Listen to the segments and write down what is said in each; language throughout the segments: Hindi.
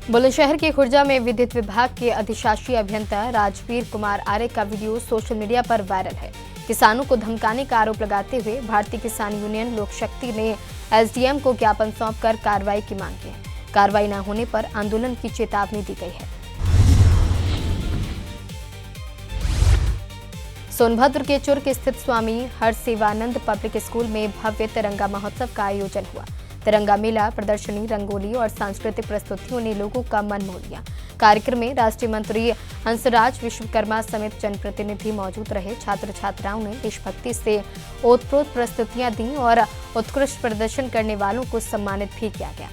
बुलंदशहर के खुर्जा में विद्युत विभाग के अधिशासी अभियंता राजवीर कुमार आर्य का वीडियो सोशल मीडिया पर वायरल है। किसानों को धमकाने का आरोप लगाते हुए भारतीय किसान यूनियन लोक शक्ति ने एसडीएम को ज्ञापन सौंपकर कार्रवाई की मांग की है। कार्रवाई न होने पर आंदोलन की चेतावनी दी गई है। सोनभद्र के चुर्क स्थित स्वामी हरसेवानंद पब्लिक स्कूल में भव्य तिरंगा महोत्सव का आयोजन हुआ। तिरंगा मेला, प्रदर्शनी, रंगोली और सांस्कृतिक प्रस्तुतियों ने लोगों का मन मोह लिया। कार्यक्रम में राष्ट्रीय मंत्री हंसराज विश्वकर्मा समेत जनप्रतिनिधि मौजूद रहे। छात्र छात्राओं ने देशभक्ति से ओतप्रोत प्रस्तुतियां दी और उत्कृष्ट प्रदर्शन करने वालों को सम्मानित भी किया गया।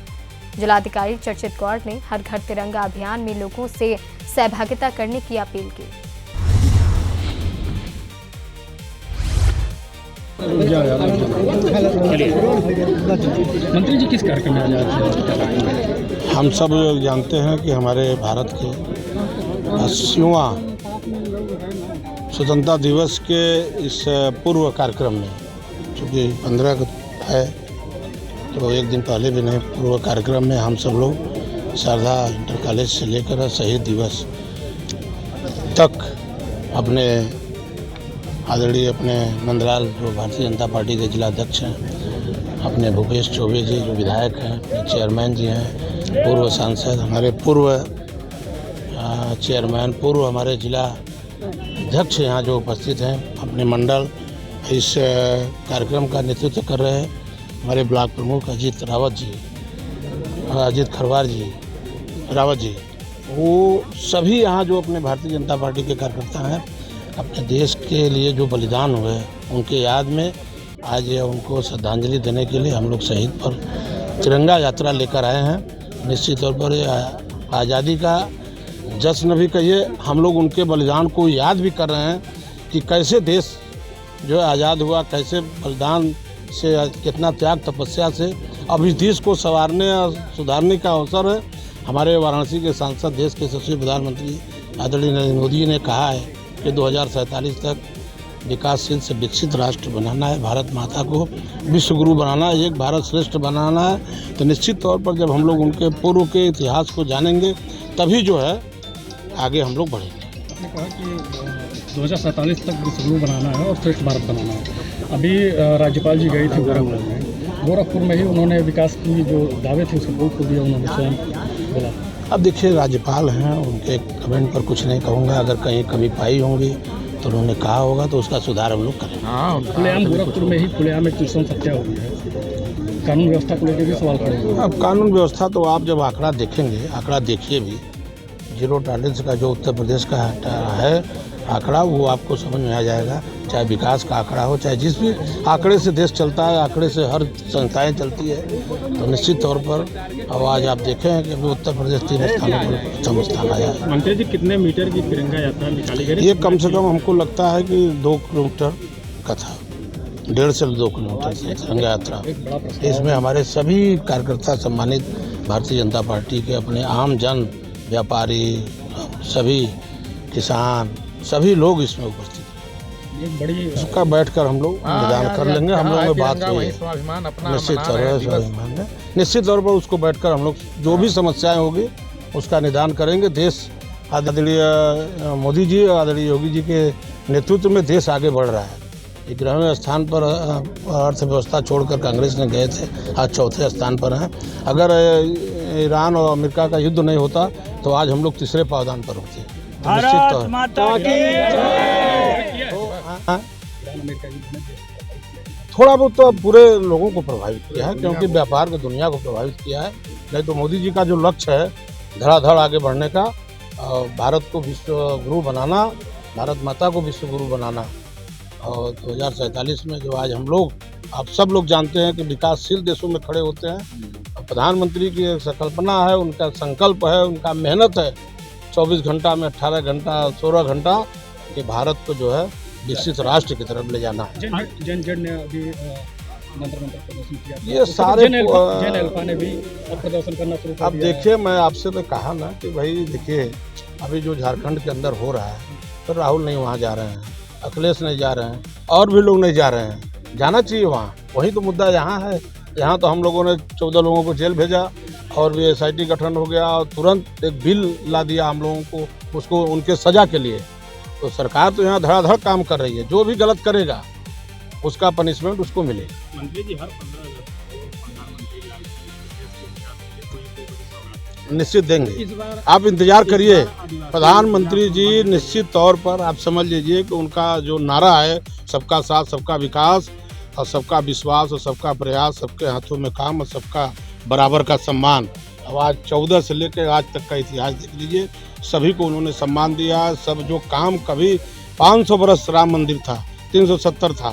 जिलाधिकारी चर्चित गौड़ ने हर घर तिरंगा अभियान में लोगों से सहभागिता करने की अपील की। मंत्री जी किस कार्यक्रम में आज हम सब लोग जानते हैं कि हमारे भारत के 80वां स्वतंत्रता दिवस के इस पूर्व कार्यक्रम में, चूँकि 15 है तो एक दिन पहले भी नहीं, पूर्व कार्यक्रम में हम सब लोग शारदा इंटर कॉलेज से लेकर शहीद दिवस तक अपने आदरणीय अपने नंदलाल जो भारतीय जनता पार्टी के जिलाध्यक्ष हैं, अपने भूपेश चौबे जी जो विधायक हैं, चेयरमैन जी हैं, पूर्व सांसद, हमारे पूर्व चेयरमैन, पूर्व हमारे जिला अध्यक्ष यहाँ जो उपस्थित हैं, अपने मंडल इस कार्यक्रम का नेतृत्व कर रहे हैं हमारे ब्लॉक प्रमुख अजीत खरवार जी रावत जी, वो सभी यहाँ जो अपने भारतीय जनता पार्टी के कार्यकर्ता हैं, अपने देश के लिए जो बलिदान हुए उनके याद में आज उनको श्रद्धांजलि देने के लिए हम लोग शहीद पर तिरंगा यात्रा लेकर आए हैं। निश्चित तौर पर आज़ादी का जश्न भी कहिए, हम लोग उनके बलिदान को याद भी कर रहे हैं कि कैसे देश जो है आज़ाद हुआ, कैसे बलिदान से, कितना त्याग तपस्या से अब इस देश को संवारने और सुधारने का अवसर है। हमारे वाराणसी के सांसद, देश के यशस्वी प्रधानमंत्री आदरणीय नरेंद्र मोदी ने कहा है कि 2047 तक विकासशील से विकसित राष्ट्र बनाना है, भारत माता को विश्व गुरु बनाना है, एक भारत श्रेष्ठ बनाना है। तो निश्चित तौर पर जब हम लोग उनके पूर्व के इतिहास को जानेंगे तभी जो है आगे हम लोग बढ़ेंगे। आपने कहा कि 2047 तक विश्व गुरु बनाना है और श्रेष्ठ भारत बनाना है। अभी राज्यपाल जी गई थी गोरखपुर में ही उन्होंने विकास की जो दावे थे उसको प्रूफ दिया, उन्होंने स्वयं बोला। अब देखिए, राज्यपाल हैं, उनके कमेंट पर कुछ नहीं कहूँगा। अगर कहीं कमी पाई होंगी तो उन्होंने कहा होगा तो उसका सुधार हम लोग करेंगे। खुलेआम गोरखपुर में ही खुलेआम एक ट्यूशन हत्या हुई है, कानून व्यवस्था को लेकर भी सवाल खड़े हुए। अब कानून व्यवस्था तो आप जब आंकड़ा देखेंगे, आंकड़ा देखिए भी, जीरो टॉलरेंस का जो उत्तर प्रदेश का है आंकड़ा, वो आपको समझ में आ जाएगा। चाहे विकास का आंकड़ा हो, चाहे जिस भी आंकड़े से देश चलता है, आंकड़े से हर संस्थाएं चलती है, तो निश्चित तौर पर अब आज आप देखें कि अभी उत्तर प्रदेश 3 स्थानों पर प्रथम स्थान आया है। मंत्री जी, कितने मीटर की तिरंगा यात्रा निकाली गई? ये कम से कम हमको लगता है कि 2 किलोमीटर का था, 1.5 से 2 किलोमीटर से तिरंगा यात्रा। इसमें हमारे सभी कार्यकर्ता, सम्मानित भारतीय जनता पार्टी के, अपने आम जन, व्यापारी, सभी किसान, सभी लोग इसमें उपस्थित हैं। एक बड़ी उसका बैठकर हम लोग निदान कर लेंगे। हम लोग में बात हुई है, निश्चित तौर पर उसको बैठकर हम लोग जो भी समस्याएं होगी उसका निदान करेंगे। देश आदरणीय मोदी जी और आदरणीय योगी जी के नेतृत्व में देश आगे बढ़ रहा है। 11वें स्थान पर अर्थव्यवस्था छोड़कर कांग्रेस ने गए थे, आज 4थे स्थान पर हैं। अगर ईरान और अमेरिका का युद्ध नहीं होता तो आज हम लोग 3रे पावदान पर होते। भारत माता की थोड़ा बहुत तो पूरे लोगों को प्रभावित किया है, क्योंकि व्यापार की दुनिया को प्रभावित किया है। नहीं तो मोदी जी का जो लक्ष्य है धड़ाधड़ आगे बढ़ने का, भारत को विश्व गुरु बनाना, भारत माता को विश्व गुरु बनाना, और 2047 में जो आज हम लोग, आप सब लोग जानते हैं कि विकासशील देशों में खड़े होते हैं। प्रधानमंत्री की एक संकल्पना है, उनका संकल्प है, उनका मेहनत है, 24 घंटा में 18 घंटा 16 घंटा कि भारत को जो है विकसित राष्ट्र की तरफ ले जाना है। जन ने अभी प्रदर्शन किया, ये सारे ने भी प्रदर्शन करना शुरू कर अब दिया। देखिए, मैं आपसे तो कहा ना कि भाई देखिए, अभी जो झारखंड के अंदर हो रहा है, तो राहुल नहीं वहाँ जा रहे हैं, अखिलेश नहीं जा रहे हैं, और भी लोग नहीं जा रहे हैं। जाना चाहिए वहाँ, वही तो मुद्दा यहाँ है। यहाँ तो हम लोगों ने 14 लोगों को जेल भेजा, और भी SIT गठन हो गया और तुरंत एक बिल ला दिया हम लोगों को उसको उनके सजा के लिए। तो सरकार तो यहाँ धड़ाधड़ काम कर रही है, जो भी गलत करेगा उसका पनिशमेंट उसको मिले। मंत्री जी हर 15 अगस्त को प्रधानमंत्री लाल निश्चित देंगे, इस बार आप इंतजार करिए। प्रधानमंत्री जी निश्चित तौर पर आप समझ लीजिए कि उनका जो नारा है सबका साथ सबका विकास और सबका विश्वास और सबका प्रयास, सबके हाथों में काम और सबका बराबर का सम्मान। अब आज 14 से लेकर आज तक का इतिहास देख लीजिए, सभी को उन्होंने सम्मान दिया। सब जो काम कभी 500 बरस राम मंदिर था, 370 था,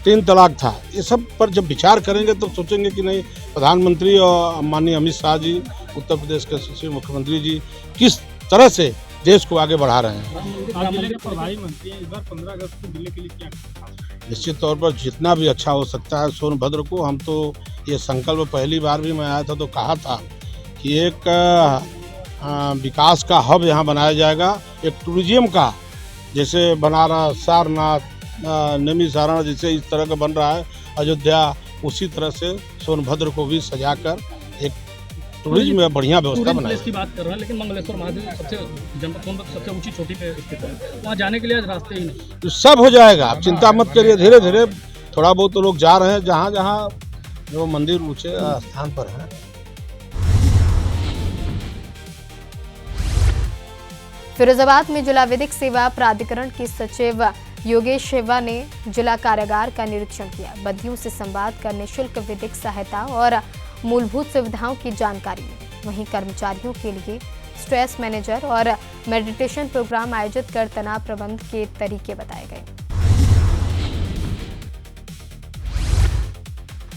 3 तलाक था, ये सब पर जब विचार करेंगे तो सोचेंगे कि नहीं, प्रधानमंत्री और माननीय अमित शाह जी, उत्तर प्रदेश के यशस्वी मुख्यमंत्री जी किस तरह से देश को आगे बढ़ा रहे हैं। आप जिले के प्रभारी मंत्री हैं, इस बार 15 अगस्त को जिले के लिए क्या निश्चित तौर पर जितना भी अच्छा हो सकता है सोनभद्र को, हम तो ये संकल्प पहली बार भी मैं आया था तो कहा था कि एक विकास का हब यहाँ बनाया जाएगा, एक टूरिज्म का, जैसे बनारस, सारनाथ, नमी सारनाथ जैसे इस तरह का बन रहा है अयोध्या, उसी तरह से सोनभद्र को भी सजाकर एक टूरिज्म में बढ़िया व्यवस्था बनाई। की बात कर रहे हैं, लेकिन मंगलेश्वर महादेव सबसे ऊंची चोटी पे स्थित है, वहाँ जाने के लिए आज रास्ते ही नहीं। तो सब हो जाएगा, आप चिंता मत करिए, धीरे धीरे थोड़ा बहुत तो लोग जा रहे हैं, जहाँ जहाँ जो मंदिर ऊंचे स्थान पर है। फिरोजाबाद में जिला विधिक सेवा प्राधिकरण के सचिव योगेश शिवा ने जिला कारागार का निरीक्षण किया। बंदियों से संवाद कर निःशुल्क विधिक सहायता और मूलभूत सुविधाओं की जानकारी मिली। वहीं कर्मचारियों के लिए स्ट्रेस मैनेजर और मेडिटेशन प्रोग्राम आयोजित कर तनाव प्रबंधन के तरीके बताए गए।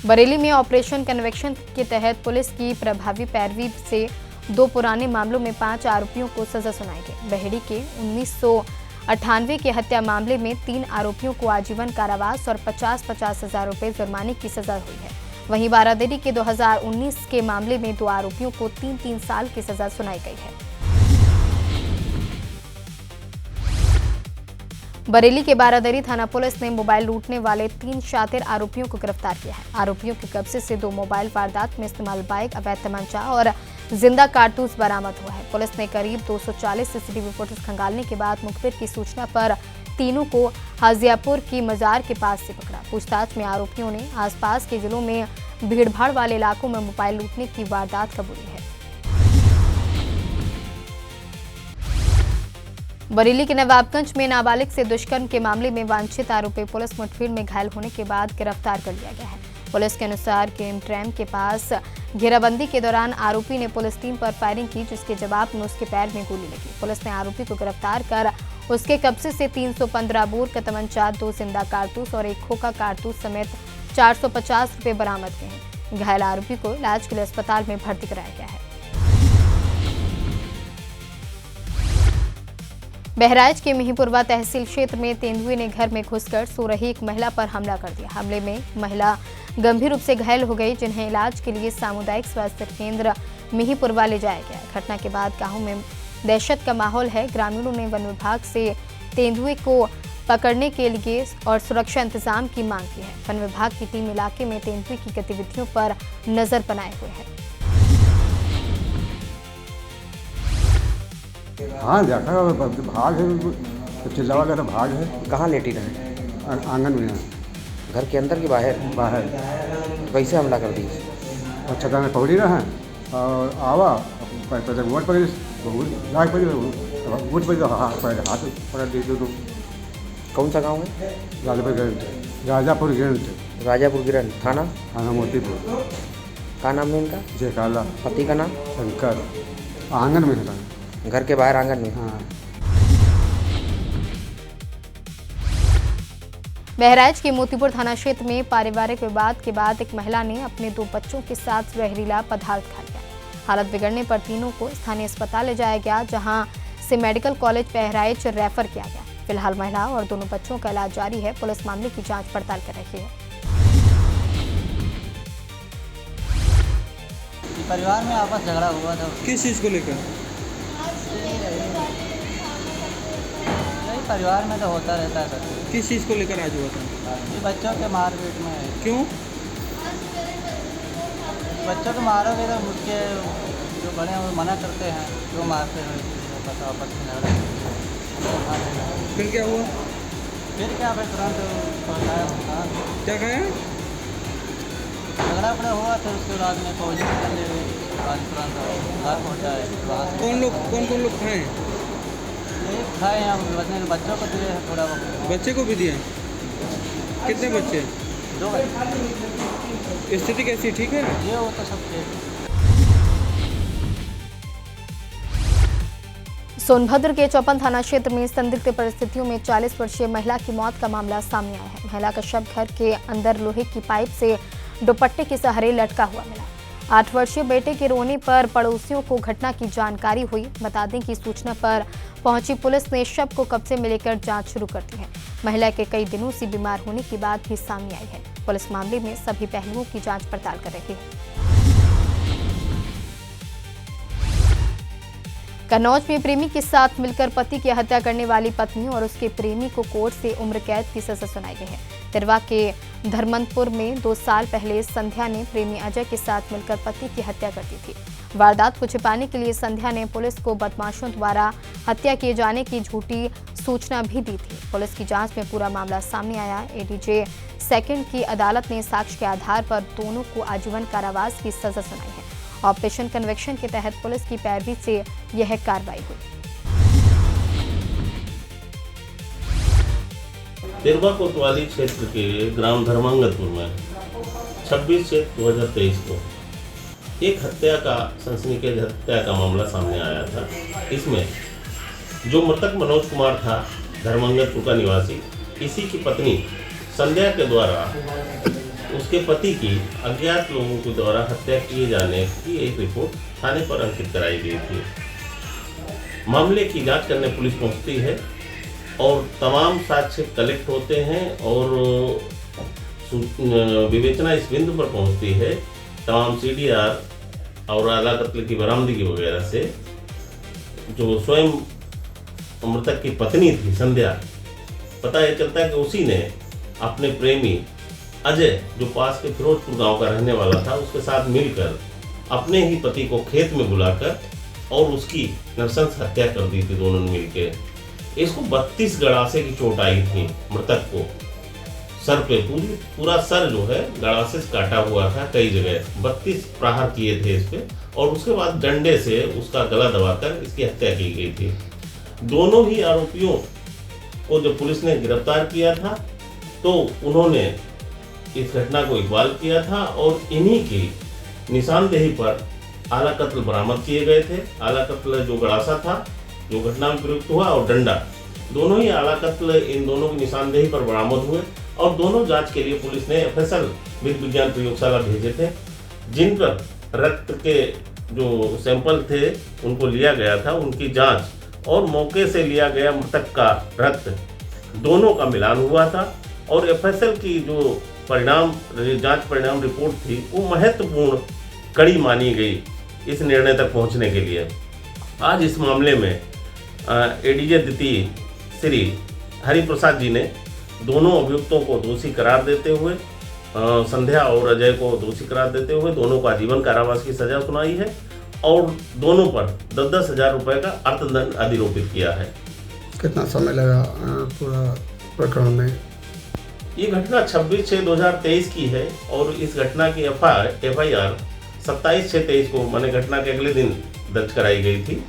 बरेली में ऑपरेशन कन्वेक्शन के तहत पुलिस की प्रभावी पैरवी से 2 पुराने मामलों में 5 आरोपियों को सजा सुनाई गई। बहेड़ी के 1998 के हत्या मामले में 3 आरोपियों को आजीवन कारावास और 50-50 हजार रुपए जुर्माने की सजा हुई है। वहीं बारादरी के 2019 के मामले में 2 आरोपियों को 3-3 साल की सजा सुनाई गई है। बरेली के बारादरी थाना पुलिस ने मोबाइल लूटने वाले 3 शातिर आरोपियों को गिरफ्तार किया है। आरोपियों के कब्जे से 2 मोबाइल वारदात में इस्तेमाल बाइक, अवैध तमंचा और जिंदा कारतूस बरामद हुआ है। पुलिस ने करीब 240 CCTV फुटेज खंगालने के बाद मुखबिर की सूचना पर तीनों को हाजियापुर की मजार के पास से पकड़ा। पूछताछ में आरोपियों ने आसपास के जिलों में भीड़भाड़ वाले इलाकों में मोबाइल लूटने की वारदात कबूली है। बरेली के नवाबगंज में नाबालिग से दुष्कर्म के मामले में वांछित आरोपी पुलिस मुठभेड़ में घायल होने के बाद गिरफ्तार कर लिया गया है। पुलिस के अनुसार केम ट्रैम के पास घेराबंदी के दौरान आरोपी ने पुलिस टीम पर फायरिंग की, जिसके जवाब में उसके पैर में गोली लगी। पुलिस ने आरोपी को गिरफ्तार कर उसके कब्जे से 315 बोर का तमंचा, 2 जिंदा कारतूस और 1 खोखा कारतूस समेत 450 रुपए बरामद किए हैं। घायल आरोपी को इलाज के लिए अस्पताल में भर्ती कराया गया है। बहराइच के मिहीपुरवा तहसील क्षेत्र में तेंदुए ने घर में घुसकर सो रही एक महिला पर हमला कर दिया। हमले में महिला गंभीर रूप से घायल हो गई, जिन्हें इलाज के लिए सामुदायिक स्वास्थ्य केंद्र मिहीपुरवा ले जाया गया। घटना के बाद गांव में दहशत का माहौल है। ग्रामीणों ने वन विभाग से तेंदुए को पकड़ने के लिए और सुरक्षा इंतजाम की मांग की है। वन विभाग की टीम इलाके में तेंदुए की गतिविधियों पर नजर बनाए हुए है। हाँ देखा, भाग है, चिल्ला वगैरह भाग है। कहाँ लेटी रहे? आंगन में। घर के अंदर की बाहर? बाहर। कैसे हमला कर दी? और छता में पकड़ी रहा और आवा पैसा वोट पकड़ी, लाख पकड़ी वोट पकड़ी, हाथ पकड़ दी। तो कौन सा गांव है? राजापुर गिरंट। राजापुर गिरंट। थाना? थाना मोतीपुर। क्या नाम है इनका? जयकाला। पति का नाम? शंकर। आंगन में था। घर के बाहर आंगन में? हाँ। बहराइच के मोतीपुर थाना क्षेत्र में पारिवारिक विवाद के बाद एक महिला ने अपने 2 बच्चों के साथ जहरीला पदार्थ खा लिया। हालत बिगड़ने पर तीनों को स्थानीय अस्पताल ले जाया गया, जहां से मेडिकल कॉलेज बहराइच रेफर किया गया। फिलहाल महिला और दोनों बच्चों का इलाज जारी है। पुलिस मामले की जांच पड़ताल कर रही है। परिवार में आपस झगड़ा हुआ था। किस चीज़ को लेकर? नहीं, परिवार में तो होता रहता है सर। किस चीज़ को लेकर आज हुआ था? ये बच्चों के मारपीट में। क्यों? बच्चों को मारोगे तो मुझके जो बड़े हैं वो मना करते हैं, तो मारते हैं, बस आपस में झगड़ा फिर क्या हुआ? फिर क्या, फिर तुरंत पहुँचाया उनका, क्या खाया? झगड़ा पड़ा हुआ, फिर उसके बाद में फौजी निकल ले गए, आज तुरंत घर पहुँचाए। वहाँ कौन कौन लोग खाए? से खाए हैं, बच्चों को दिए हैं थोड़ा बहुत। बच्चे को भी दिया? कितने बच्चे? 2 बच्चे। स्थिति कैसी, ठीक है? ये वो तो सब ठीक है। सोनभद्र के चौपन थाना क्षेत्र में संदिग्ध परिस्थितियों में 40 वर्षीय महिला की मौत का मामला सामने आया है। महिला का शव घर के अंदर लोहे की पाइप से दुपट्टे के सहारे लटका हुआ मिला। 8 वर्षीय बेटे के रोने पर पड़ोसियों को घटना की जानकारी हुई। बता दें कि सूचना पर पहुंची पुलिस ने शव को कब्जे में लेकर जांच शुरू कर दी है। महिला के कई दिनों से बीमार होने की बात भी सामने आई है। पुलिस मामले में सभी पहलुओं की जांच पड़ताल कर रही है। कन्नौज में प्रेमी के साथ मिलकर पति की हत्या करने वाली पत्नी और उसके प्रेमी को कोर्ट से उम्र कैद की सजा सुनाई गई है। तिरवा के धर्मंतपुर में 2 साल पहले संध्या ने प्रेमी अजय के साथ मिलकर पति की हत्या कर दी थी। वारदात को छिपाने के लिए संध्या ने पुलिस को बदमाशों द्वारा हत्या किए जाने की झूठी सूचना भी दी थी। पुलिस की जांच में पूरा मामला सामने आया। एडीजे सेकंड की अदालत ने साक्ष्य के आधार पर दोनों को आजीवन कारावास की सजा सुनाई है। ऑपरेशन कन्वेक्शन के तहत पुलिस की पैरवी से यह कार्रवाई हुई। तिरवा कोतवाली क्षेत्र के ग्राम धर्मांगतपुर में 26/6/2023 को एक हत्या का सनसनीखेज हत्या का मामला सामने आया था। इसमें जो मृतक मनोज कुमार था, धर्मांगतपुर का निवासी, इसी की पत्नी संध्या के द्वारा उसके पति की अज्ञात लोगों के द्वारा हत्या किए जाने की एक रिपोर्ट थाने पर अंकित कराई गई थी। मामले की जांच करने पुलिस पहुंचती है और तमाम साक्ष्य कलेक्ट होते हैं और विवेचना इस बिंदु पर पहुंचती है, तमाम CDR और आला कत्ल की बरामदगी वगैरह से जो स्वयं मृतक की पत्नी थी संध्या, पता यह चलता है कि उसी ने अपने प्रेमी अजय, जो पास के फिरोजपुर गांव का रहने वाला था, उसके साथ मिलकर अपने ही पति को खेत में बुलाकर और उसकी नृशंस हत्या कर दी थी दोनों ने मिलकर। इसको 32 गड़ासे की चोट आई थी मृतक को, सर पे पूरा सर जो है गड़ासे से काटा हुआ था, कई जगह 32 प्रहार किए थे इस पे और उसके बाद डंडे से उसका गला दबाकर इसकी हत्या की गई थी। दोनों ही आरोपियों को जब पुलिस ने गिरफ्तार किया था तो उन्होंने इस घटना को इकबाल किया था और इन्हीं की निशानदेही पर आला कत्ल बरामद किए गए थे। आला कत्ल जो गड़ासा था, जो घटना में प्रयुक्त हुआ, और डंडा, दोनों ही आला कत्ल इन दोनों की निशानदेही पर बरामद हुए और दोनों जांच के लिए पुलिस ने FSL विधि विज्ञान प्रयोगशाला भेजे थे, जिन पर रक्त के जो सैंपल थे उनको लिया गया था। उनकी जाँच और मौके से लिया गया मृतक का रक्त दोनों का मिलान हुआ था और FSL की जो जांच परिणाम रिपोर्ट थी वो महत्वपूर्ण कड़ी मानी गई इस निर्णय तक पहुंचने के लिए। आज इस मामले में एडीजे द्वितीय श्री हरिप्रसाद जी ने दोनों अभियुक्तों को दोषी करार देते हुए, संध्या और अजय को दोषी करार देते हुए दोनों को आजीवन कारावास की सजा सुनाई है और दोनों पर 10-10 हज़ार रुपये का अर्थदंड अधिरोपित किया है। कितना समय लगा पूरा प्रकरण में? ये घटना 26/6/2023 की है और इस घटना की FIR 27/6/23 को माने घटना के अगले दिन दर्ज कराई गई थी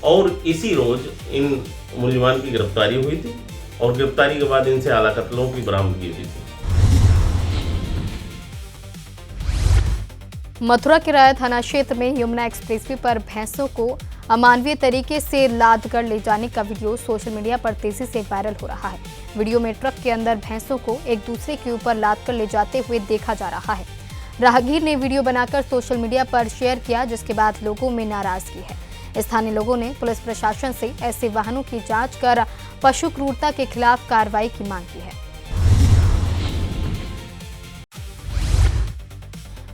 और इसी रोज इन मुलजिमान की गिरफ्तारी हुई थी और गिरफ्तारी के बाद इनसे आला कत्लों की बरामदगी हुई थी। मथुरा के राया थाना क्षेत्र में यमुना एक्सप्रेसवे पर भैंसों को अमानवीय तरीके से लादकर ले जाने का वीडियो सोशल मीडिया पर तेजी से वायरल हो रहा है। वीडियो में ट्रक के अंदर भैंसों को एक दूसरे के ऊपर लादकर ले जाते हुए देखा जा रहा है। राहगीर ने वीडियो बनाकर सोशल मीडिया पर शेयर किया, जिसके बाद लोगों में नाराजगी है। स्थानीय लोगों ने पुलिस प्रशासन से ऐसे वाहनों की जांच कर पशु क्रूरता के खिलाफ कार्रवाई की मांग की है।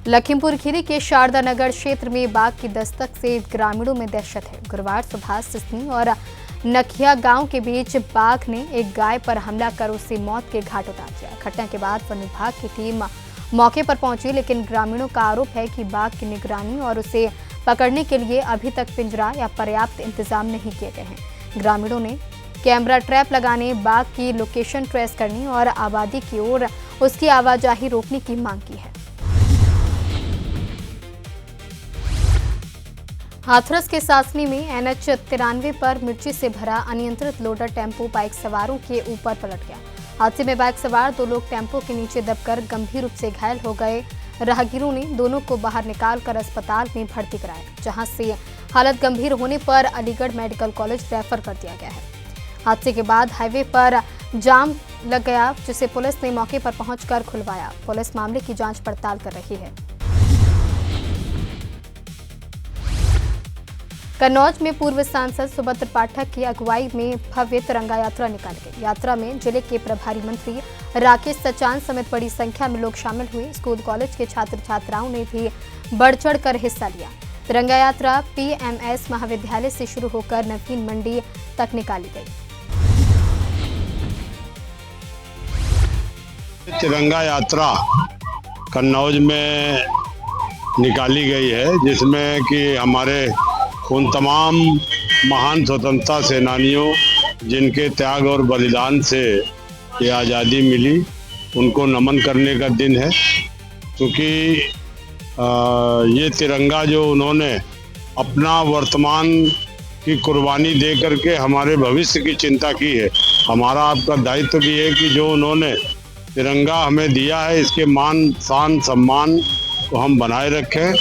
लखीमपुर खीरी के शारदा नगर क्षेत्र में बाघ की दस्तक से ग्रामीणों में दहशत है। गुरुवार सुबह सिसनी और नखिया गांव के बीच बाघ ने एक गाय पर हमला कर उसे मौत के घाट उतार दिया। घटना के बाद वन विभाग की टीम मौके पर पहुंची, लेकिन ग्रामीणों का आरोप है कि बाघ की निगरानी और उसे पकड़ने के लिए अभी तक पिंजरा या पर्याप्त इंतजाम नहीं किए गए हैं। ग्रामीणों ने कैमरा ट्रैप लगाने, बाघ की लोकेशन ट्रेस करने और आबादी की ओर उसकी आवाजाही रोकने की मांग की है। हाथरस के सासनी में NH 93 पर मिर्ची से भरा अनियंत्रित लोडर टेम्पो बाइक सवारों के ऊपर पलट गया। हादसे में बाइक सवार 2 लोग टेम्पो के नीचे दबकर गंभीर रूप से घायल हो गए। राहगीरों ने दोनों को बाहर निकालकर अस्पताल में भर्ती कराया, जहां से हालत गंभीर होने पर अलीगढ़ मेडिकल कॉलेज रेफर कर दिया गया है। हादसे के बाद हाईवे पर जाम लग गया, जिसे पुलिस ने मौके पर पहुंचकर खुलवाया। पुलिस मामले की जांच पड़ताल कर रही है। कन्नौज में पूर्व सांसद सुभद्र पाठक की अगुवाई में भव्य तिरंगा यात्रा निकाली गई। यात्रा में जिले के प्रभारी मंत्री राकेश सचान समेत बड़ी संख्या में लोग शामिल हुए। स्कूल कॉलेज के छात्र छात्राओं ने भी बढ़ चढ़ कर हिस्सा लिया। तिरंगा यात्रा PMS महाविद्यालय से शुरू होकर नवीन मंडी तक निकाली गई। तिरंगा यात्रा कन्नौज में निकाली गई है, जिसमें कि हमारे उन तमाम महान स्वतंत्रता सेनानियों जिनके त्याग और बलिदान से ये आज़ादी मिली, उनको नमन करने का दिन है। क्योंकि ये तिरंगा जो उन्होंने अपना वर्तमान की कुर्बानी दे करके हमारे भविष्य की चिंता की है, हमारा आपका दायित्व भी है कि जो उन्होंने तिरंगा हमें दिया है, इसके मान शान सम्मान को हम बनाए रखें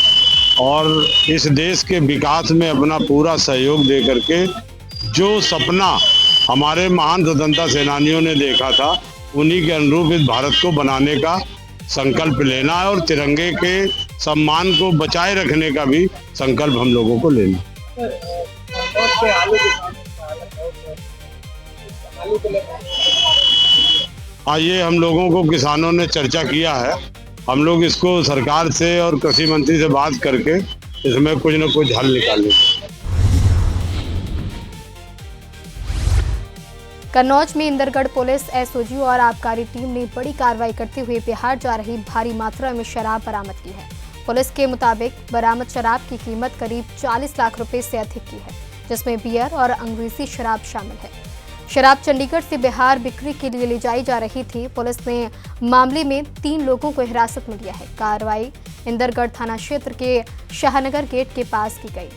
और इस देश के विकास में अपना पूरा सहयोग दे करके जो सपना हमारे महान स्वतंत्रता सेनानियों ने देखा था, उन्हीं के अनुरूप इस भारत को बनाने का संकल्प लेना है और तिरंगे के सम्मान को बचाए रखने का भी संकल्प हम लोगों को लेना। ये हम लोगों को किसानों ने चर्चा किया है। हम लोग इसको सरकार से और कृषि मंत्री से बात करके इसमें कुछ न कुछ हल निकालेंगे। कन्नौज में इंदरगढ़ पुलिस, SOG और आबकारी टीम ने बड़ी कार्रवाई करते हुए बिहार जा रही भारी मात्रा में शराब बरामद की है। पुलिस के मुताबिक बरामद शराब की कीमत करीब 40 लाख रुपए से अधिक की है, जिसमें बियर और अंग्रेजी शराब शामिल है। शराब चंडीगढ़ से बिहार बिक्री के लिए ले जाई जा रही थी। पुलिस ने मामले में 3 लोगों को हिरासत में लिया है। कार्रवाई इंदरगढ़ थाना क्षेत्र के शाहनगर गेट के पास की गई।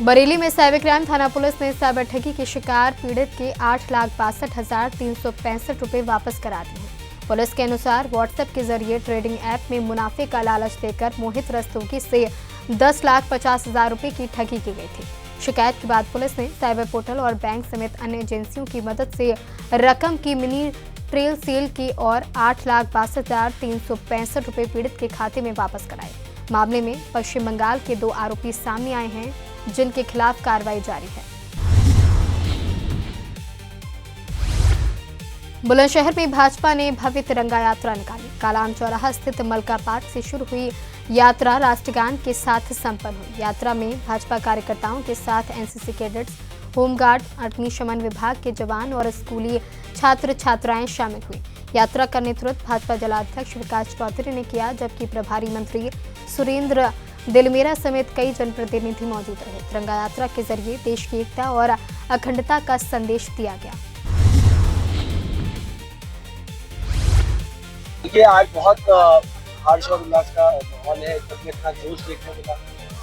बरेली में साइबर क्राइम थाना पुलिस ने साइबर ठगी के शिकार पीड़ित के 8,62,365 रुपए वापस करा दिए हैं। पुलिस के अनुसार व्हाट्सएप के जरिए ट्रेडिंग ऐप में मुनाफे का लालच देकर मोहित रस्तोगी से 10,50,000 रुपए की ठगी की गई थी। शिकायत के बाद पुलिस ने साइबर पोर्टल और बैंक समेत अन्य एजेंसियों की मदद से रकम की मिनी ट्रेल सेल की और 8,62,365 रुपए पीड़ित के खाते में वापस कराए। मामले में पश्चिम बंगाल के 2 आरोपी सामने आए हैं, जिनके खिलाफ कार्रवाई जारी है। बुलंदशहर में भाजपा ने भव्य तिरंगा यात्रा निकाली। कालाम चौराहा स्थित मलका पार्क से शुरू हुई यात्रा राष्ट्रगान के साथ संपन्न हुई। यात्रा में भाजपा कार्यकर्ताओं के साथ NCC कैडेट्स, होमगार्ड, अग्निशमन विभाग के जवान और स्कूली छात्र छात्राएं शामिल हुई। यात्रा का नेतृत्व भाजपा जिलाध्यक्ष विकास चौधरी ने किया, जबकि प्रभारी मंत्री सुरेंद्र दिलमेरा समेत कई जनप्रतिनिधि मौजूद रहे। तिरंगा यात्रा के जरिए देश की एकता और अखंडता का संदेश दिया गया। देखिए, आज बहुत हर्ष और उल्लास का माहौल है। सबमें इतना जोश देखने मिला,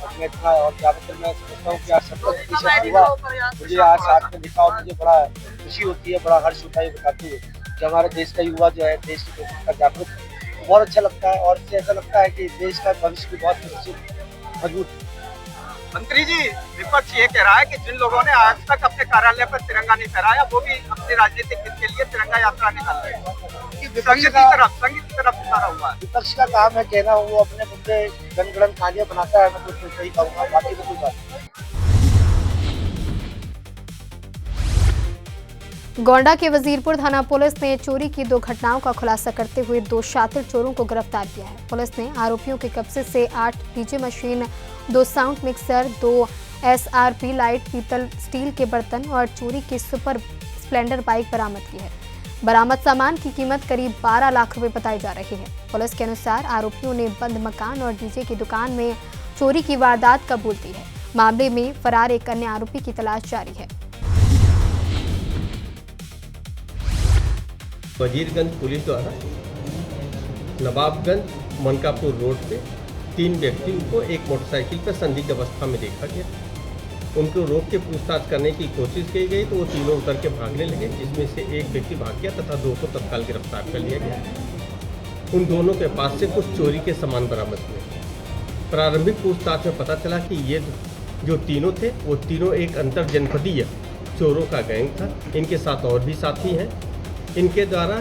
सबमें इतना, और ज्यादातर मैं समझता हूँ कि आज 70% हुआ। मुझे आज साथ में देखा और मुझे बड़ा खुशी होती है, बड़ा हर्ष होता है बताते हुए कि हमारे देश का युवा जो है देश की का जागरूक, बहुत अच्छा लगता है। और इससे ऐसा लगता है कि देश का भविष्य भी बहुत मजबूत। मंत्री जी, विपक्ष ये कह रहा है कि जिन लोगों ने आज तक अपने कार्यालय पर तिरंगा नहीं फहराया, वो भी अपने राजनीतिक हित के लिए तिरंगा यात्रा निकाल रहे हैं। संघ की तरफ उतारा हुआ है। विपक्ष का काम है कहना, वो अपने मुद्दे जनगणन कहानियां बनाता है। मैं कुछ सही कहूँगा, बाकी तो कोई बात नहीं। गोंडा के वजीरपुर थाना पुलिस ने चोरी की 2 घटनाओं का खुलासा करते हुए 2 शातिर चोरों को गिरफ्तार किया है। पुलिस ने आरोपियों के कब्जे से 8 DJ machine, 2 sound mixer, 2 SRP light, पीतल स्टील के बर्तन और चोरी की सुपर स्प्लेंडर बाइक बरामद की है। बरामद सामान की कीमत करीब 12 लाख रुपए बताई जा रही है। पुलिस के अनुसार आरोपियों ने बंद मकान और डीजे की दुकान में चोरी की वारदात कबूल की है। मामले में फरार एक अन्य आरोपी की तलाश जारी है। वजीरगंज पुलिस द्वारा नवाबगंज मनकापुर रोड पे 3 व्यक्तियों को एक मोटरसाइकिल पर संदिग्ध अवस्था में देखा गया। उनको रोक के पूछताछ करने की कोशिश की गई तो वो तीनों उतर के भागने लगे, जिसमें से एक व्यक्ति भाग गया तथा 2 को तत्काल गिरफ्तार कर लिया गया। उन दोनों के पास से कुछ चोरी के सामान बरामद हुए। प्रारंभिक पूछताछ में पता चला कि ये जो तीनों थे वो तीनों एक अंतर जनपदीय चोरों का गैंग था। इनके साथ और भी साथी हैं। इनके द्वारा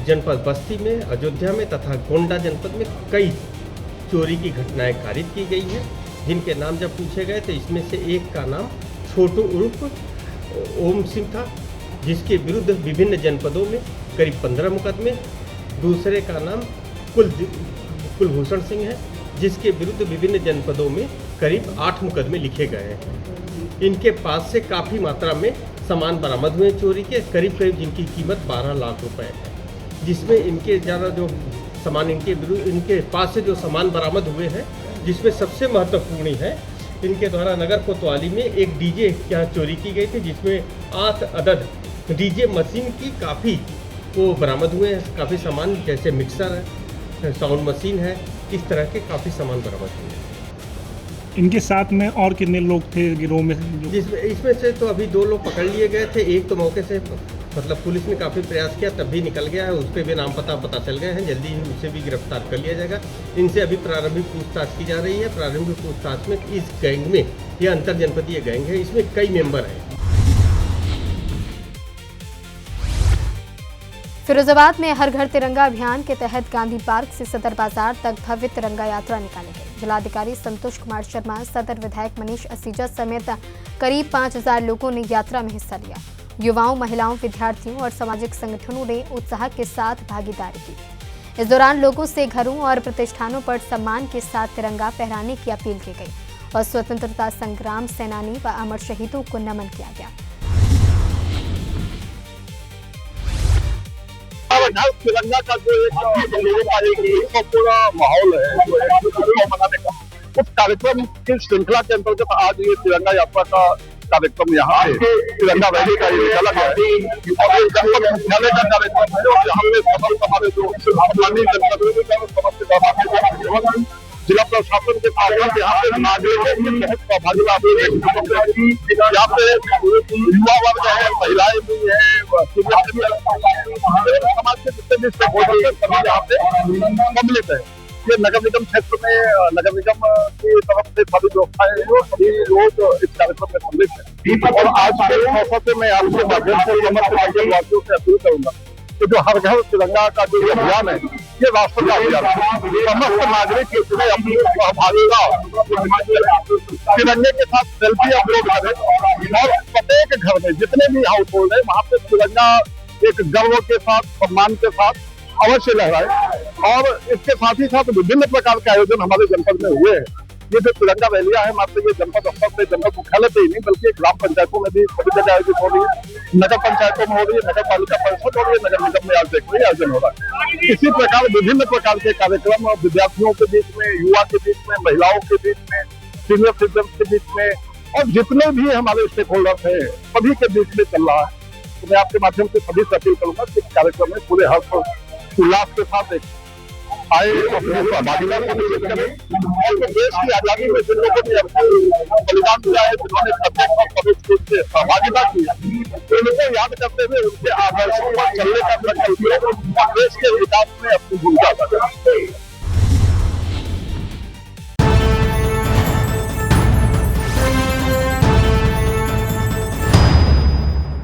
जनपद बस्ती में, अयोध्या में तथा गोंडा जनपद में कई चोरी की घटनाएं कारित की गई हैं, जिनके नाम जब पूछे गए तो इसमें से एक का नाम छोटू उर्फ ओम सिंह था, जिसके विरुद्ध विभिन्न जनपदों में करीब 15 मुकदमे। दूसरे का नाम कुलभूषण सिंह है, जिसके विरुद्ध विभिन्न जनपदों में करीब 8 मुकदमे लिखे गए हैं। इनके पास से काफ़ी मात्रा में सामान बरामद हुए चोरी के, करीब जिनकी कीमत 12 लाख रुपए है, जिसमें इनके ज़्यादा जो सामान इनके पास से जो सामान बरामद हुए हैं, जिसमें सबसे महत्वपूर्ण है इनके द्वारा नगर कोतवाली में एक डीजे यहाँ चोरी की गई थी, जिसमें 8 अदद डीजे मशीन की काफ़ी वो बरामद हुए हैं। काफ़ी सामान जैसे मिक्सर है, साउंड मशीन है, इस तरह के काफ़ी सामान बरामद हुए हैं। इनके साथ में और कितने लोग थे गिरोह में? इसमें से तो अभी 2 लोग पकड़ लिए गए थे। एक तो मौके से मतलब पुलिस ने काफ़ी प्रयास किया तब भी निकल गया है, उस पर भी नाम पता चल गए हैं। जल्दी ही उसे भी गिरफ्तार कर लिया जाएगा। इनसे अभी प्रारंभिक पूछताछ की जा रही है। प्रारंभिक पूछताछ में इस गैंग में, यह अंतर जनपदीय गैंग है, इसमें कई मेंबर हैं। फिरोजाबाद में हर घर तिरंगा अभियान के तहत गांधी पार्क से सदर बाजार तक भव्य तिरंगा यात्रा निकाली गई। जिलाधिकारी संतोष कुमार शर्मा, सदर विधायक मनीष असीजा समेत करीब 5000 लोगों ने यात्रा में हिस्सा लिया। युवाओं, महिलाओं, विद्यार्थियों और सामाजिक संगठनों ने उत्साह के साथ भागीदारी की। इस दौरान लोगों से घरों और प्रतिष्ठानों पर सम्मान के साथ तिरंगा फहराने की अपील की गई और स्वतंत्रता संग्राम सेनानी व अमर शहीदों को नमन किया गया। तिरंगा का जो एक पूरा माहौल है मनाने का, उस कार्यक्रम की श्रृंखला के अंतर्गत आज ये तिरंगा यात्रा का कार्यक्रम यहाँ पे तिरंगा रैली का ये चला गया है और ये जनपद मुख्यालय का कार्यक्रम है और यहाँ पे समस्त हमारे जो जिला प्रशासन के साथ यहाँ पे नागरिकों की बहुत सहभागिता, यहाँ पे युवा वर्ग है, महिलाएं भी है, समाज के जितने भी सभी यहाँ पे सम्मिलित है। ये नगर निगम क्षेत्र में नगर निगम की तरफ से सभी व्यवस्थाएं और सभी लोग इस कार्यक्रम में सम्मिलित है। और आज के अवसर पे मैं आपके माध्यम से समस्त वासियों से अपील करूंगा कि जो हर घर तिरंगा का जो अभियान है, ये राष्ट्र का अभियान है। समस्त नागरिक इसमें अपनी सहभागिता तिरंगे के साथ सेल्फी अपलोड करें और प्रत्येक घर में जितने भी हाउस होल्ड है वहाँ पे तिरंगा एक गर्व के साथ, सम्मान के साथ अवश्य लहराए। और इसके साथ ही साथ विभिन्न प्रकार के आयोजन हमारे जनपद में हुए हैं। ये जो तिरंगा रैलियां है मात्र ये जनपद स्तर से, जनपद मुख्यालय पे ही नहीं बल्कि ग्राम पंचायतों में भी सभी जगह आयोजित हो रही है, नगर पंचायतों में हो रही है, नगर पालिका परिषद हो रही है, नगर निगम में आज देखते आयोजन हो रहा है। इसी प्रकार विभिन्न प्रकार के कार्यक्रम विद्यार्थियों के बीच में, युवा के बीच में, महिलाओं के बीच में, सीनियर सिटीजन के बीच में और जितने भी हमारे स्टेक होल्डर्स हैं सभी के बीच में चल रहा है। तो मैं आपके माध्यम से सभी से अपील करूंगा कि इस कार्यक्रम में पूरे हर्ष उल्लास के साथ आए, अपने सहभागिता करें और देश की आजादी में जिन लोगों ने बलिदान दिया है, जिन्होंने प्रत्येक और प्रवेश रूप से सहभागिता की है, उनको याद करते हुए उनके आदर्शों पर चलने का संकल्प और देश के विकास में अपनी भूमिका करें।